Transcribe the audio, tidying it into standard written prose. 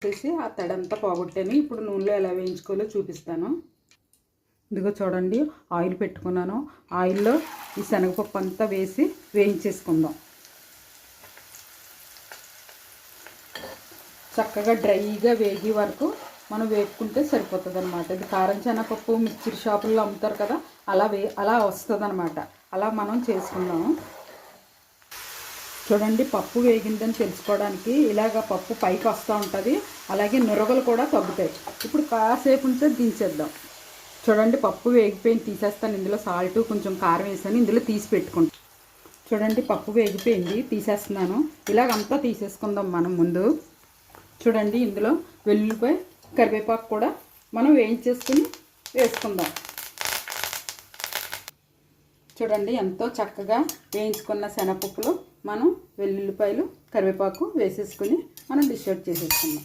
వేసి ఆ తడంతా పోగొట్టాను. ఇప్పుడు నూనెలో ఎలా వేయించుకోవాలో చూపిస్తాను. ఇదిగో చూడండి, ఆయిల్ పెట్టుకున్నాను. ఆయిల్లో ఈ శనగపప్పు అంతా వేసి వేయించేసుకుందాం. చక్కగా డ్రైగా వేగే వరకు మనం వేపుకుంటే సరిపోతుంది అనమాట. ఇది కారం శనగపప్పు మిక్చర్ షాపుల్లో అమ్ముతారు కదా, అలా వస్తుంది అనమాట. అలా మనం చేసుకుందాము. చూడండి, పప్పు వేగిందని తెలుసుకోవడానికి ఇలాగ పప్పు పైకి వస్తూ ఉంటుంది, అలాగే నురగలు కూడా తగ్గుతాయి. ఇప్పుడు కాసేపు ఉంటే దించేద్దాం. చూడండి, పప్పు వేగిపోయింది, తీసేస్తాను. ఇందులో సాల్ట్ కొంచెం కారం వేసాను, ఇందులో తీసి పెట్టుకుంటాను. చూడండి, పప్పు వేగిపోయింది, తీసేస్తున్నాను. ఇలాగంతా తీసేసుకుందాం మనం ముందు. చూడండి, ఇందులో వెల్లుల్లిపాయ కరివేపాకు కూడా మనం వేయించేసుకుని వేసుకుందాం. చూడండి, ఎంతో చక్కగా వేయించుకున్న శనగపప్పులో మనం వెల్లుల్లిపాయలు కరివేపాకు వేసేసుకుని మనం డిష్ అవుట్ చేసేసుకుందాం.